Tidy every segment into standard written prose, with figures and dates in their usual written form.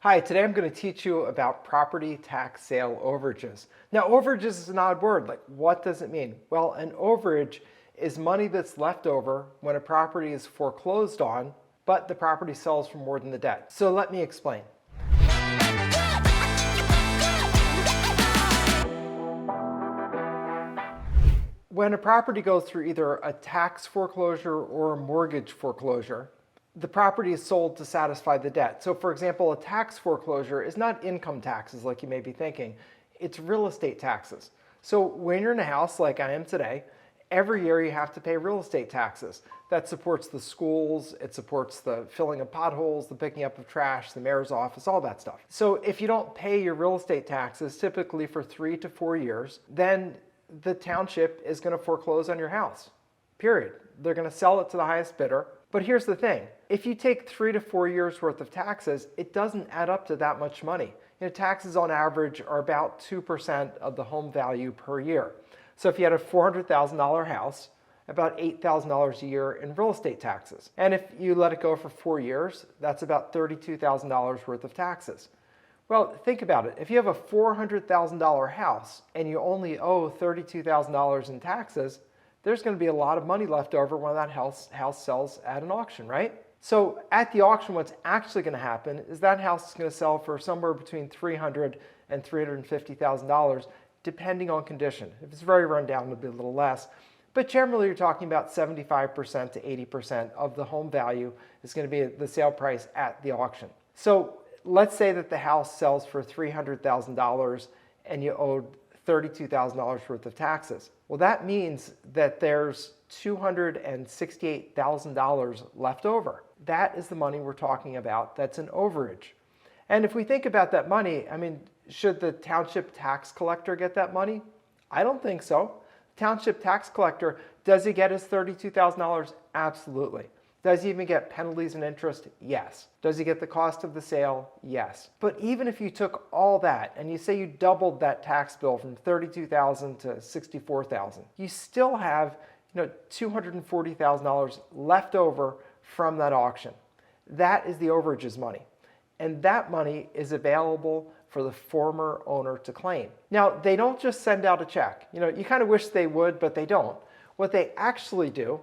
Hi, today I'm going to teach you about property tax sale overages. Now, overages is an odd word. Like, what does it mean? Well, an overage is money that's left over when a property is foreclosed on, but the property sells for more than the debt. So let me explain. When a property goes through either a tax foreclosure or a mortgage foreclosure, the property is sold to satisfy the debt. So for example, a tax foreclosure is not income taxes like you may be thinking. It's real estate taxes. So when you're in a house like I am today, every year you have to pay real estate taxes. That supports the schools, it supports the filling of potholes, the picking up of trash, the mayor's office, all that stuff. So if you don't pay your real estate taxes, typically for 3 to 4 years, then the township is going to foreclose on your house, period. They're going to sell it to the highest bidder. But here's the thing, if you take 3 to 4 years worth of taxes, it doesn't add up to that much money. Taxes on average are about 2% of the home value per year. So if you had a $400,000 house, about $8,000 a year in real estate taxes. And if you let it go for 4 years, that's about $32,000 worth of taxes. Well, think about it. If you have a $400,000 house and you only owe $32,000 in taxes, there's going to be a lot of money left over when that house sells at an auction, right? So at the auction, what's actually going to happen is that house is going to sell for somewhere between $300,000 and $350,000, depending on condition. If it's very run down, it'll be a little less. But generally, you're talking about 75% to 80% of the home value is going to be the sale price at the auction. So let's say that the house sells for $300,000 and you owed $32,000 worth of taxes. Well, that means that there's $268,000 left over. That is the money we're talking about. That's an overage. And if we think about that money, I mean, should the township tax collector get that money? I don't think so. Township tax collector, does he get his $32,000? Absolutely. Does he even get penalties and interest? Yes. Does he get the cost of the sale? Yes. But even if you took all that and you say you doubled that tax bill from $32,000 to $64,000, you still have $240,000 left over from that auction. That is the overages money. And that money is available for the former owner to claim. Now, they don't just send out a check. You kind of wish they would, but they don't. What they actually do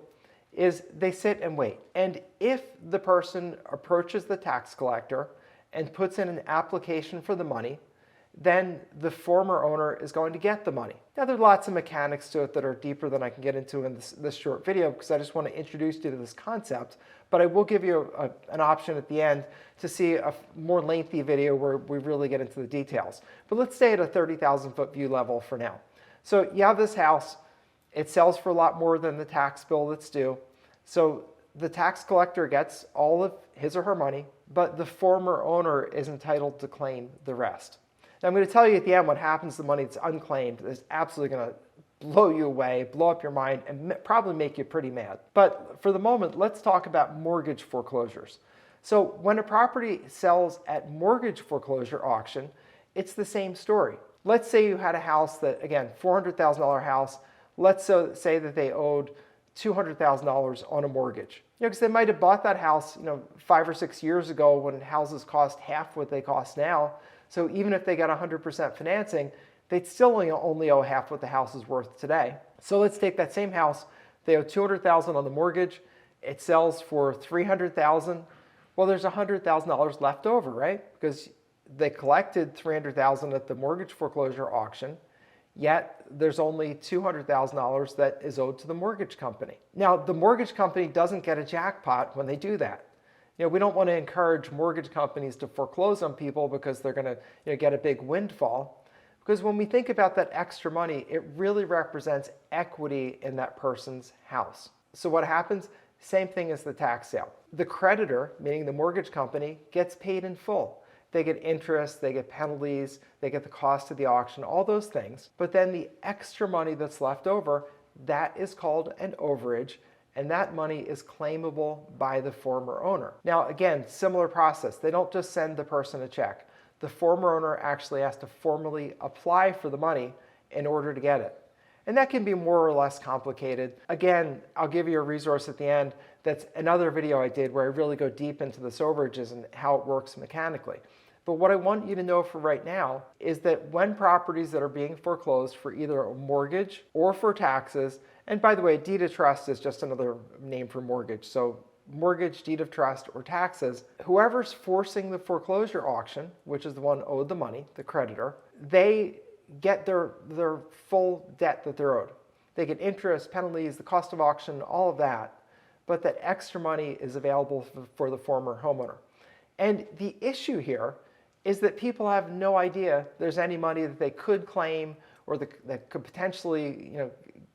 is they sit and wait. And if the person approaches the tax collector and puts in an application for the money, then the former owner is going to get the money. Now, there are lots of mechanics to it that are deeper than I can get into in this short video because I just want to introduce you to this concept, but I will give you an option at the end to see a more lengthy video where we really get into the details. But let's stay at a 30,000 foot view level for now. So you have this house, it sells for a lot more than the tax bill that's due. So the tax collector gets all of his or her money, but the former owner is entitled to claim the rest. Now I'm going to tell you at the end what happens to the money that's unclaimed. It's absolutely going to blow you away, blow up your mind, and probably make you pretty mad. But for the moment, let's talk about mortgage foreclosures. So when a property sells at mortgage foreclosure auction, it's the same story. Let's say you had a house that, again, $400,000 house. Let's say that they owed $200,000 on a mortgage. Because they might have bought that house 5 or 6 years ago when houses cost half what they cost now. So even if they got 100% financing, they'd still only owe half what the house is worth today. So let's take that same house. They owe $200,000 on the mortgage. It sells for $300,000. Well, there's $100,000 left over, right? Because they collected $300,000 at the mortgage foreclosure auction. Yet there's only $200,000 that is owed to the mortgage company. Now, the mortgage company doesn't get a jackpot when they do that. We don't want to encourage mortgage companies to foreclose on people because they're going to get a big windfall. Because when we think about that extra money, it really represents equity in that person's house. So what happens? Same thing as the tax sale. The creditor, meaning the mortgage company, gets paid in full. They get interest, they get penalties, they get the cost of the auction, all those things. But then the extra money that's left over, that is called an overage, and that money is claimable by the former owner. Now, again, similar process. They don't just send the person a check. The former owner actually has to formally apply for the money in order to get it. And that can be more or less complicated. Again, I'll give you a resource at the end. That's another video I did where I really go deep into this overages and how it works mechanically. But what I want you to know for right now is that when properties that are being foreclosed for either a mortgage or for taxes, and by the way, deed of trust is just another name for mortgage. So mortgage, deed of trust, or taxes, whoever's forcing the foreclosure auction, which is the one owed the money, the creditor, they get their full debt that they're owed. They get interest, penalties, the cost of auction, all of that, but that extra money is available for the former homeowner. And the issue here is that people have no idea there's any money that they could claim or that could potentially,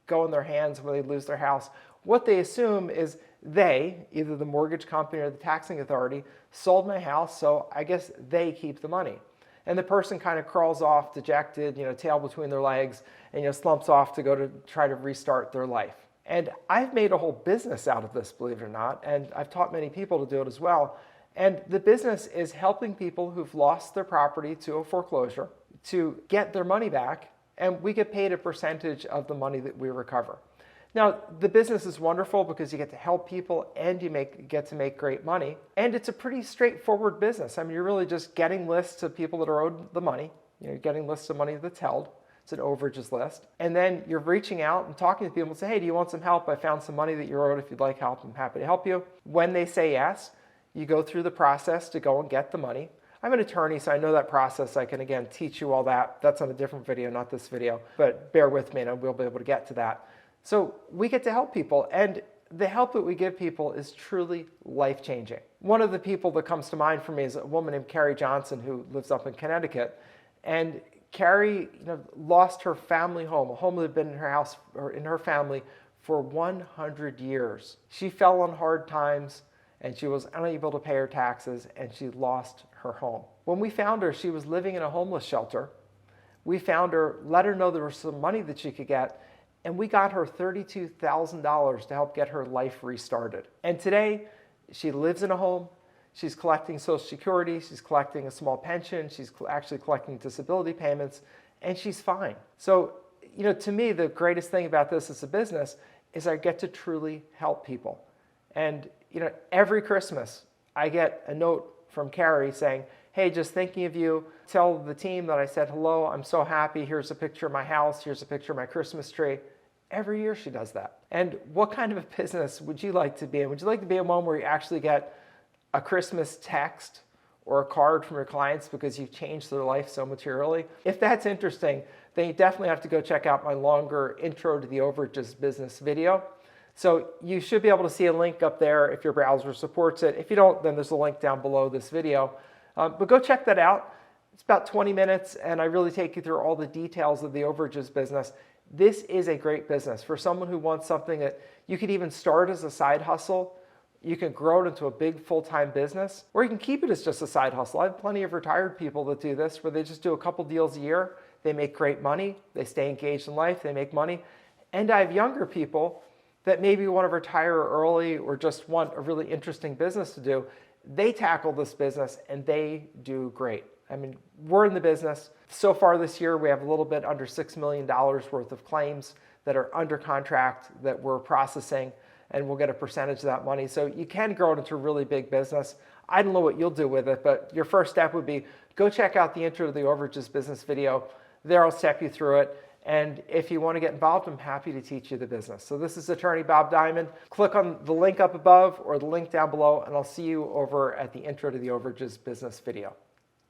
go in their hands when they lose their house. What they assume is they, either the mortgage company or the taxing authority, sold my house, so I guess they keep the money. And the person kind of crawls off dejected, tail between their legs, and slumps off to go to try to restart their life. And I've made a whole business out of this, believe it or not, and I've taught many people to do it as well. And the business is helping people who've lost their property to a foreclosure to get their money back, and we get paid a percentage of the money that we recover. Now, the business is wonderful because you get to help people and you get to make great money. And it's a pretty straightforward business. I mean, you're really just getting lists of people that are owed the money. You're getting lists of money that's held. It's an overages list. And then you're reaching out and talking to people and say, hey, do you want some help? I found some money that you're owed. If you'd like help, I'm happy to help you. When they say yes, you go through the process to go and get the money. I'm an attorney, so I know that process. I can, again, teach you all that. That's on a different video, not this video. But bear with me and we'll be able to get to that. So we get to help people, and the help that we give people is truly life-changing. One of the people that comes to mind for me is a woman named Carrie Johnson who lives up in Connecticut. And Carrie lost her family home, a home that had been in her house or in her family for 100 years. She fell on hard times, and she was unable to pay her taxes, and she lost her home. When we found her, she was living in a homeless shelter. We found her, let her know there was some money that she could get, and we got her $32,000 to help get her life restarted. And today, she lives in a home. She's collecting Social Security. She's collecting a small pension. She's actually collecting disability payments, and she's fine. So, to me, the greatest thing about this as a business is I get to truly help people. And, every Christmas, I get a note from Carrie saying, hey, just thinking of you. Tell the team that I said hello. I'm so happy. Here's a picture of my house. Here's a picture of my Christmas tree. Every year she does that. And what kind of a business would you like to be in? Would you like to be in one where you actually get a Christmas text or a card from your clients because you've changed their life so materially? If that's interesting, then you definitely have to go check out my longer intro to the Overages business video. So you should be able to see a link up there if your browser supports it. If you don't, then there's a link down below this video. But go check that out. It's about 20 minutes, and I really take you through all the details of the Overages business. This is a great business for someone who wants something that you could even start as a side hustle. You can grow it into a big full-time business, or you can keep it as just a side hustle. I have plenty of retired people that do this, where they just do a couple deals a year. They make great money. They stay engaged in life. They make money. And I have younger people that maybe want to retire early or just want a really interesting business to do. They tackle this business and they do great. I mean, we're in the business. So far this year, we have a little bit under $6 million worth of claims that are under contract that we're processing, and we'll get a percentage of that money. So you can grow it into a really big business. I don't know what you'll do with it, but your first step would be go check out the intro to the Overages business video. There I'll step you through it. And if you want to get involved, I'm happy to teach you the business. So this is Attorney Bob Diamond. Click on the link up above or the link down below, and I'll see you over at the intro to the Overages business video.